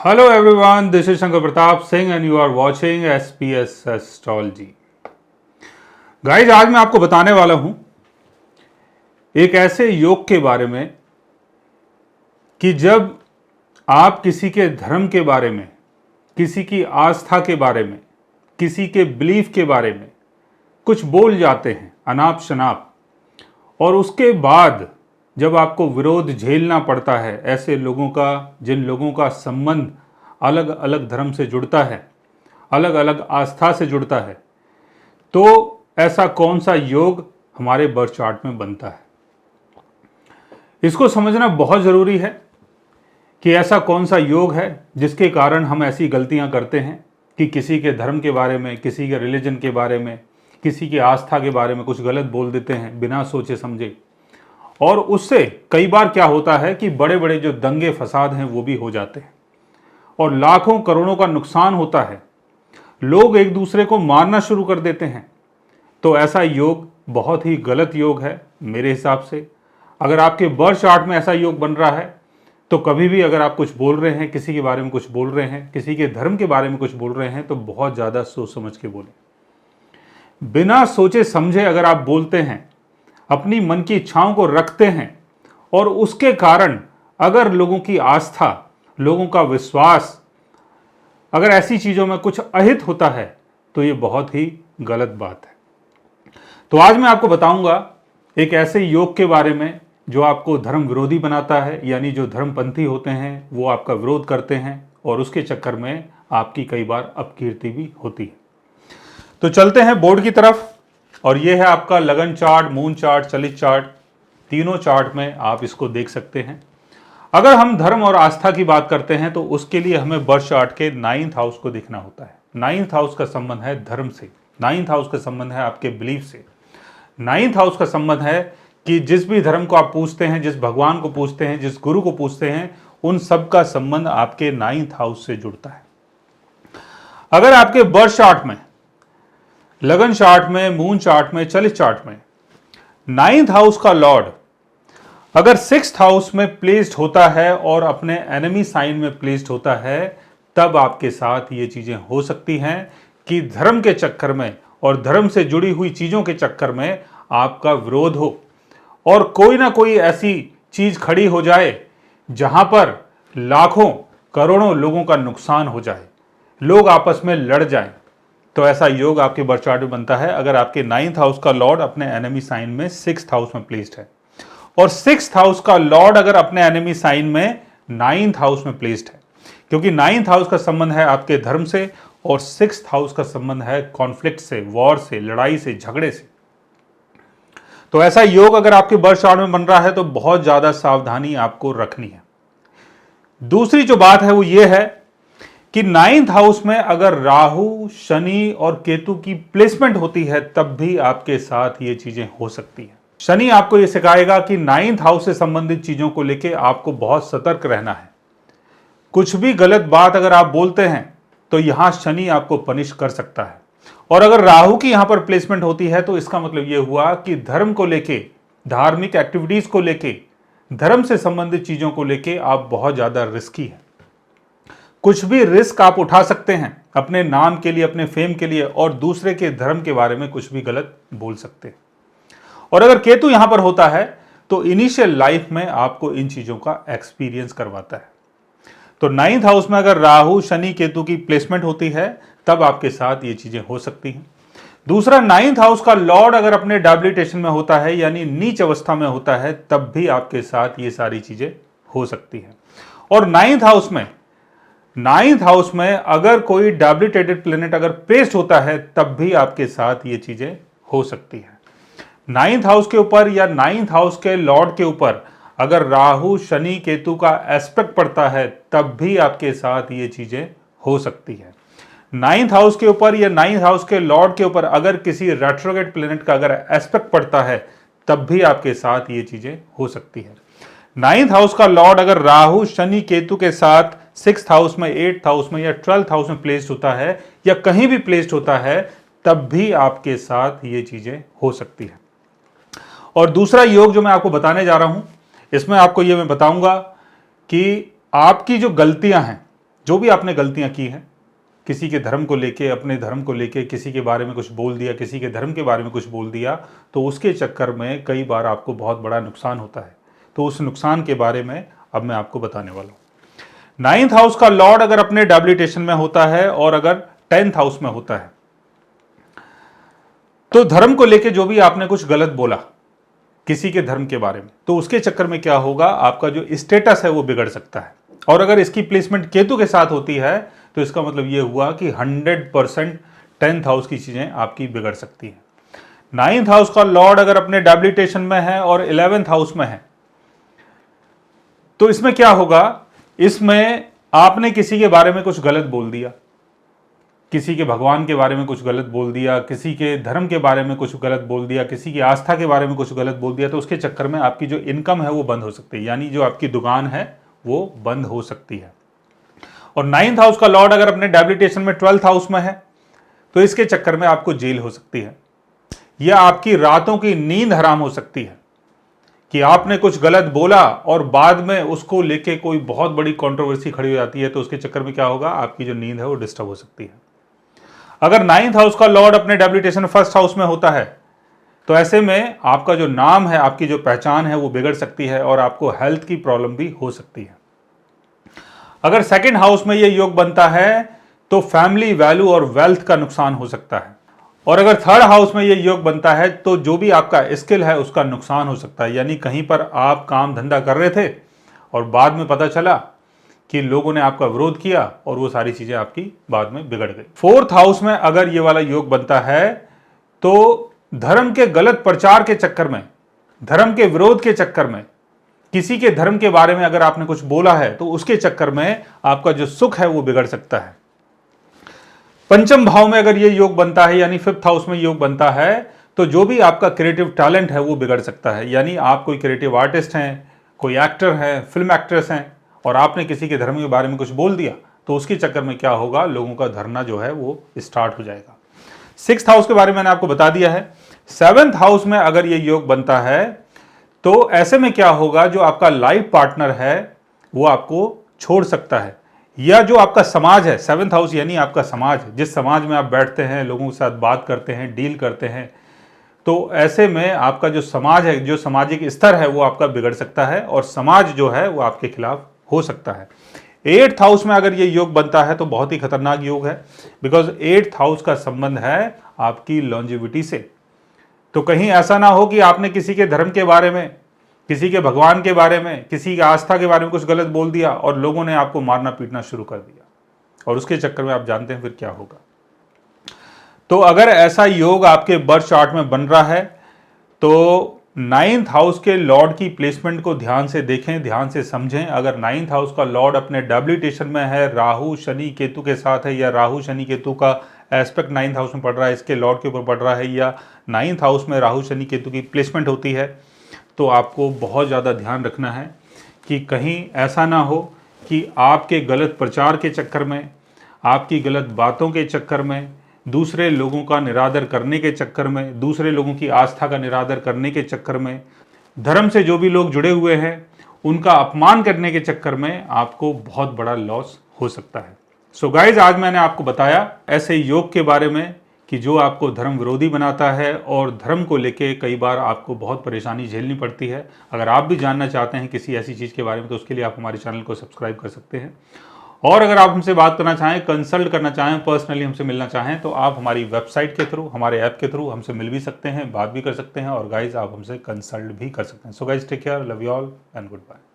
Hello everyone, this is Shankar Pratap Singh and you are watching SPS Astrology. Guys आज मैं आपको बताने वाला हूं एक ऐसे योग के बारे में कि जब आप किसी के धर्म के बारे में, किसी की आस्था के बारे में, किसी के बिलीफ के बारे में कुछ बोल जाते हैं अनाप शनाप, और उसके बाद जब आपको विरोध झेलना पड़ता है ऐसे लोगों का, जिन लोगों का संबंध अलग अलग धर्म से जुड़ता है, अलग अलग आस्था से जुड़ता है, तो ऐसा कौन सा योग हमारे बर्थ चार्ट में बनता है। इसको समझना बहुत ज़रूरी है कि ऐसा कौन सा योग है जिसके कारण हम ऐसी गलतियां करते हैं कि किसी के धर्म के बारे में, किसी के रिलीजन के बारे में, किसी की आस्था के बारे में कुछ गलत बोल देते हैं बिना सोचे समझे, और उससे कई बार क्या होता है कि बड़े बड़े जो दंगे फसाद हैं वो भी हो जाते हैं और लाखों करोड़ों का नुकसान होता है। लोग एक दूसरे को मारना शुरू कर देते हैं। तो ऐसा योग बहुत ही गलत योग है मेरे हिसाब से। अगर आपके बर्थ चार्ट में ऐसा योग बन रहा है तो कभी भी अगर आप कुछ बोल रहे हैं, किसी के बारे में कुछ बोल रहे हैं, किसी के धर्म के बारे में कुछ बोल रहे हैं, तो बहुत ज़्यादा सोच समझ के बोलें। बिना सोचे समझे अगर आप बोलते हैं, अपनी मन की इच्छाओं को रखते हैं और उसके कारण अगर लोगों की आस्था, लोगों का विश्वास, अगर ऐसी चीज़ों में कुछ अहित होता है तो ये बहुत ही गलत बात है। तो आज मैं आपको बताऊंगा एक ऐसे योग के बारे में जो आपको धर्म विरोधी बनाता है, यानी जो धर्मपंथी होते हैं वो आपका विरोध करते हैं और उसके चक्कर में आपकी कई बार अपकीर्ति भी होती है। तो चलते हैं बोर्ड की तरफ, और ये है आपका लगन चार्ट, मून चार्ट, चलित चार्ट। तीनों चार्ट में आप इसको देख सकते हैं। अगर हम धर्म और आस्था की बात करते हैं तो उसके लिए हमें बर्थ चार्ट के 9th हाउस को देखना होता है। 9th हाउस का संबंध है धर्म से, 9th हाउस का संबंध है आपके बिलीफ से, 9th हाउस का संबंध है कि जिस भी धर्म को आप पूछते हैं, जिस भगवान को पूछते हैं, जिस गुरु को पूछते हैं, उन सब का संबंध आपके 9th हाउस से जुड़ता है। अगर आपके बर्थ चार्ट में, लगन चार्ट में, मून चार्ट में, चलित चार्ट में 9th हाउस का लॉर्ड अगर 6th हाउस में प्लेस्ड होता है और अपने एनिमी साइन में प्लेस्ड होता है, तब आपके साथ ये चीजें हो सकती हैं कि धर्म के चक्कर में और धर्म से जुड़ी हुई चीजों के चक्कर में आपका विरोध हो और कोई ना कोई ऐसी चीज खड़ी हो जाए जहां पर लाखों करोड़ों लोगों का नुकसान हो जाए, लोग आपस में लड़ जाएं। तो ऐसा योग आपके बर्थ चार्ट में बनता है अगर आपके 9th हाउस का लॉर्ड अपने एनिमी साइन में 6th हाउस में प्लेस्ड है, और 6th हाउस का लॉर्ड अगर अपने एनिमी साइन में 9th हाउस में प्लेस्ड है, क्योंकि 9th हाउस का संबंध है आपके धर्म से और 6th हाउस का संबंध है कॉन्फ्लिक्ट से, वॉर से, लड़ाई से, झगड़े से। तो ऐसा योग अगर आपके बर्थ चार्ट में बन रहा है तो बहुत ज्यादा सावधानी आपको रखनी है। दूसरी जो बात है वो ये है कि 9th हाउस में अगर राहु, शनि और केतु की प्लेसमेंट होती है तब भी आपके साथ ये चीजें हो सकती हैं। शनि आपको ये सिखाएगा कि 9th हाउस से संबंधित चीजों को लेके आपको बहुत सतर्क रहना है। कुछ भी गलत बात अगर आप बोलते हैं तो यहां शनि आपको पनिश कर सकता है, और अगर राहु की यहां पर प्लेसमेंट होती है तो इसका मतलब यह हुआ कि धर्म को लेके, धार्मिक एक्टिविटीज को लेके, धर्म से संबंधित चीजों को लेके आप बहुत ज्यादा रिस्की हैं। कुछ भी रिस्क आप उठा सकते हैं अपने नाम के लिए, अपने फेम के लिए, और दूसरे के धर्म के बारे में कुछ भी गलत बोल सकते हैं। और अगर केतु यहां पर होता है तो इनिशियल लाइफ में आपको इन चीजों का एक्सपीरियंस करवाता है। तो 9th हाउस में अगर राहु, शनि, केतु की प्लेसमेंट होती है तब आपके साथ ये चीजें हो सकती हैं। दूसरा, 9th हाउस का लॉर्ड अगर अपने डेबिलिटेशन में होता है, यानी नीच अवस्था में होता है, तब भी आपके साथ ये सारी चीजें हो सकती हैं। और 9th हाउस में अगर कोई डेबिलिटेटेड प्लेनेट अगर प्लेस्ड होता है तब भी आपके साथ ये चीजें हो सकती हैं। 9th हाउस के ऊपर या 9th हाउस के लॉर्ड के ऊपर अगर राहु, शनि, केतु का एस्पेक्ट पड़ता है तब भी आपके साथ ये चीजें हो सकती है। 9th हाउस के ऊपर या 9th हाउस के लॉर्ड के ऊपर अगर किसी रेट्रोग्रेड प्लेनेट का अगर एस्पेक्ट पड़ता है तब भी आपके साथ ये चीजें हो सकती है। 9th हाउस का लॉर्ड अगर राहु, शनि, केतु के साथ 6th हाउस में, 8th हाउस में या 12th हाउस में प्लेस्ड होता है या कहीं भी प्लेस्ड होता है तब भी आपके साथ ये चीजें हो सकती है। और दूसरा योग जो मैं आपको बताने जा रहा हूं, इसमें आपको ये मैं बताऊंगा कि आपकी जो गलतियां हैं, जो भी आपने गलतियां की हैं, किसी के धर्म को लेके, अपने धर्म को लेके किसी के बारे में कुछ बोल दिया, किसी के धर्म के बारे में कुछ बोल दिया, तो उसके चक्कर में कई बार आपको बहुत बड़ा नुकसान होता है। तो उस नुकसान के बारे में अब मैं आपको बताने वाला हूं। 9th हाउस का लॉर्ड अगर अपने डेबिलिटेशन में होता है और अगर 10th हाउस में होता है, तो धर्म को लेके जो भी आपने कुछ गलत बोला किसी के धर्म के बारे में, तो उसके चक्कर में क्या होगा, आपका जो स्टेटस है वो बिगड़ सकता है। और अगर इसकी प्लेसमेंट केतु के साथ होती है तो इसका मतलब ये हुआ कि 100% 10th हाउस की चीजें आपकी बिगड़ सकती हैं। 9th हाउस का लॉर्ड अगर अपने डेबिलिटेशन में है और 11th हाउस में है, तो इसमें क्या होगा, इसमें आपने किसी के बारे में कुछ गलत बोल दिया, किसी के भगवान के बारे में कुछ गलत बोल दिया, किसी के धर्म के बारे में कुछ गलत बोल दिया, किसी की आस्था के बारे में कुछ गलत बोल दिया, तो उसके चक्कर में आपकी जो इनकम है वो बंद हो सकती है, यानी जो आपकी दुकान है वो बंद हो सकती है। और 9th हाउस का लॉर्ड अगर अपने डेबिलिटेशन में 12th हाउस में है, तो इसके चक्कर में आपको जेल हो सकती है, या आपकी रातों की नींद हराम हो सकती है कि आपने कुछ गलत बोला और बाद में उसको लेके कोई बहुत बड़ी कंट्रोवर्सी खड़ी हो जाती है, तो उसके चक्कर में क्या होगा, आपकी जो नींद है वो डिस्टर्ब हो सकती है। अगर 9th हाउस का लॉर्ड अपने डेबिलिटेशन 1st हाउस में होता है, तो ऐसे में आपका जो नाम है, आपकी जो पहचान है वो बिगड़ सकती है और आपको हेल्थ की प्रॉब्लम भी हो सकती है। अगर 2nd हाउस में ये योग बनता है तो फैमिली वैल्यू और वेल्थ का नुकसान हो सकता है। और अगर 3rd हाउस में ये योग बनता है तो जो भी आपका स्किल है उसका नुकसान हो सकता है, यानी कहीं पर आप काम धंधा कर रहे थे और बाद में पता चला कि लोगों ने आपका विरोध किया और वो सारी चीजें आपकी बाद में बिगड़ गई। 4th हाउस में अगर ये वाला योग बनता है तो धर्म के गलत प्रचार के चक्कर में, धर्म के विरोध के चक्कर में, किसी के धर्म के बारे में अगर आपने कुछ बोला है तो उसके चक्कर में आपका जो सुख है वो बिगड़ सकता है। 5th भाव में अगर ये योग बनता है, यानी 5th हाउस में योग बनता है, तो जो भी आपका क्रिएटिव टैलेंट है वो बिगड़ सकता है, यानी आप कोई क्रिएटिव आर्टिस्ट हैं, कोई एक्टर हैं, फिल्म एक्ट्रेस हैं, और आपने किसी के धर्म के बारे में कुछ बोल दिया, तो उसके चक्कर में क्या होगा, लोगों का धरना जो है वो स्टार्ट हो जाएगा। 6th हाउस के बारे में मैंने आपको बता दिया है। 7th हाउस में अगर ये योग बनता है तो ऐसे में क्या होगा, जो आपका लाइफ पार्टनर है वो आपको छोड़ सकता है, या जो आपका समाज है, 7th हाउस यानी आपका समाज, जिस समाज में आप बैठते हैं, लोगों के साथ बात करते हैं, डील करते हैं, तो ऐसे में आपका जो समाज है, जो सामाजिक स्तर है वो आपका बिगड़ सकता है और समाज जो है वो आपके खिलाफ हो सकता है। 8th हाउस में अगर ये योग बनता है तो बहुत ही खतरनाक योग है, बिकॉज 8th हाउस का संबंध है आपकी लॉन्जिविटी से। तो कहीं ऐसा ना हो कि आपने किसी के धर्म के बारे में, किसी के भगवान के बारे में, किसी की आस्था के बारे में कुछ गलत बोल दिया और लोगों ने आपको मारना पीटना शुरू कर दिया, और उसके चक्कर में आप जानते हैं फिर क्या होगा। तो अगर ऐसा योग आपके बर्थ चार्ट में बन रहा है तो 9th हाउस के लॉर्ड की प्लेसमेंट को ध्यान से देखें, ध्यान से समझें। अगर 9th हाउस का लॉर्ड अपने डेबिलिटेशन में है, राहु शनि केतु के साथ है, या राहु शनि केतु का एस्पेक्ट 9th हाउस में पड़ रहा है, इसके लॉर्ड के ऊपर पड़ रहा है, या 9th हाउस में राहु शनि केतु की प्लेसमेंट होती है, तो आपको बहुत ज़्यादा ध्यान रखना है कि कहीं ऐसा ना हो कि आपके गलत प्रचार के चक्कर में, आपकी गलत बातों के चक्कर में, दूसरे लोगों का निरादर करने के चक्कर में, दूसरे लोगों की आस्था का निरादर करने के चक्कर में, धर्म से जो भी लोग जुड़े हुए हैं उनका अपमान करने के चक्कर में आपको बहुत बड़ा लॉस हो सकता है। सो गाइज, आज मैंने आपको बताया ऐसे योग के बारे में कि जो आपको धर्म विरोधी बनाता है और धर्म को लेके कई बार आपको बहुत परेशानी झेलनी पड़ती है। अगर आप भी जानना चाहते हैं किसी ऐसी चीज़ के बारे में तो उसके लिए आप हमारे चैनल को सब्सक्राइब कर सकते हैं। और अगर आप हमसे बात करना चाहें, कंसल्ट करना चाहें, पर्सनली हमसे मिलना चाहें, तो आप हमारी वेबसाइट के थ्रू, हमारे ऐप के थ्रू हमसे मिल भी सकते हैं, बात भी कर सकते हैं, और गाइज आप हमसे कंसल्ट भी कर सकते हैं। So guys, take care, love you all and good bye.